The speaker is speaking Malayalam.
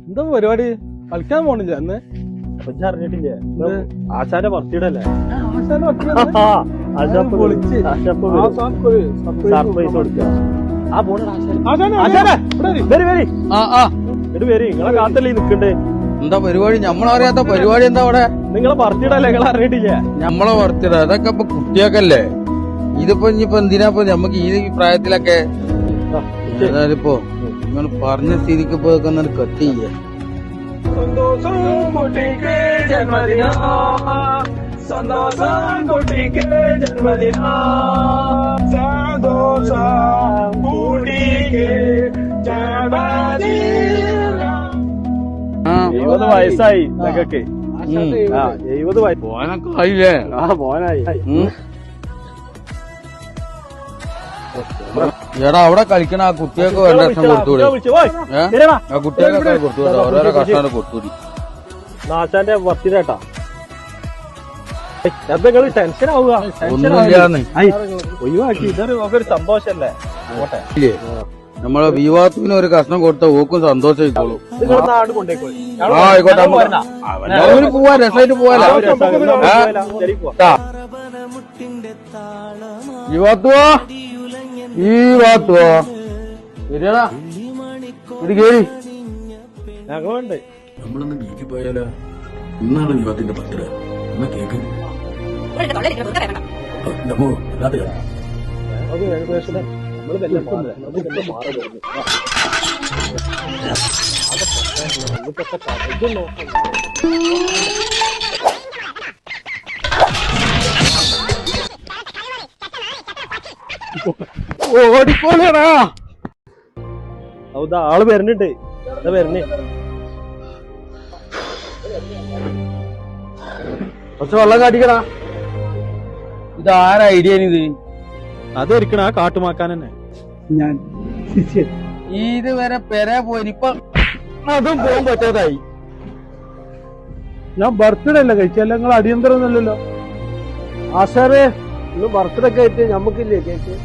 എന്താ പരിപാടി? കളിക്കാൻ പോണില്ല അന്ന്? അറിഞ്ഞിട്ടില്ലേ? ആശാന്റെ ബർത്ത്ഡേ അല്ലേ? സർപ്രൈസ് കൊടുക്കുക. ആ പോണ നിങ്ങളെ കാത്തല്ലേ നിക്കണ്ടേ? എന്താ പരിപാടി? നമ്മളറിയാത്ത പരിപാടി എന്താ അവിടെ? നിങ്ങളെ ബർത്ത്ഡേ അല്ലേ? നിങ്ങൾ അറിഞ്ഞിട്ടില്ല? നമ്മളെ ബർത്ത്ഡേ അതൊക്കെ ഇപ്പൊ കുട്ടിയൊക്കെല്ലേ. ഇതിപ്പോ ഇനിയിപ്പോ എന്തിനാപ്പോ നമുക്ക് ഈ പ്രായത്തിലൊക്കെ ഇപ്പോ നിങ്ങൾ പറഞ്ഞ സ്ഥിതിക്ക് ഇപ്പൊ കട്ട് ചെയ്യാ. സന്തോഷം കുട്ടിക്ക് ജന്മദിനം, സന്തോഷം കുട്ടിക്ക് ജന്മദിനം, സന്തോഷം കുട്ടിക്ക് ജന്മദിനം. 70 വയസ്സായി നിങ്ങക്ക്. 70 വയസ്സ് പോകാനൊക്കെ ആയില്ലേ? മോനായി. എടാ അവിടെ കളിക്കണ ആ കുട്ടിയൊക്കെ വേണ്ട ലക്ഷം കൊടുത്തൂടി. ആ കുട്ടിയൊക്കെ കൊടുത്തൂടെ, ഓരോരോ കഷ്ണം കൊടുത്തൂടി. ആശാന്റെ ബർത്ത്ഡേ കേട്ടാ. നിങ്ങൾ ടെൻഷൻ ആവുക. ഒന്നുമില്ലാന്ന് ഒഴിവാക്കി. ഇതൊരു ഒരു സന്തോഷല്ലേ? ഇല്ലേ? നമ്മളെ വിവാഹത്തിന് ഒരു കഷ്ണം കൊടുത്ത ഓക്കും സന്തോഷമായിക്കോളൂ. നാട് കൊണ്ടേക്കോളൂ. ആയിക്കോട്ടെ, അവന് പോവാ, രസമായിട്ട് പോവാലോ. ഈ ഭാഗത്തുവോ, ഈ ഭാഗത്തുവോ ശരിയാടാ. ഇത് കേറി ഞങ്ങളുണ്ട്. നമ്മളൊന്ന് ബീച്ചിൽ പോയാലോ? ഇന്നാണ് യുവത്തിന്റെ ബർത്ത്ഡേ. എന്നാ കേക്ക് നമ്മോ അല്ലാതെ അത് ഏകദേശം നമ്മള് തന്നെ മാറി. ഓടിക്കോളാ. ആള് വരുന്നുണ്ട്. എന്താ വരുന്നേ? കുറച്ച് വെള്ളം കാട്ടിക്കടാ. ഇത് ആരാ ഐഡിയ ഇത്? അതൊരിക്കണ ആ കാട്ടുമാക്കാൻ തന്നെ. ഞാൻ ഇതുവരെ പെര പോയി, ഇപ്പൊ അതും പോകാൻ പറ്റാതായി. ഞാൻ ബർത്ത്ഡേ അല്ല കഴിച്ചല്ല, നിങ്ങൾ അടിയന്തരം ഒന്നുമല്ലല്ലോ. ആശാറേ, ഇന്ന് ബർത്ത്ഡേ ഒക്കെ ആയിട്ട് ഞമ്മക്കില്ലേ കേക്ക്?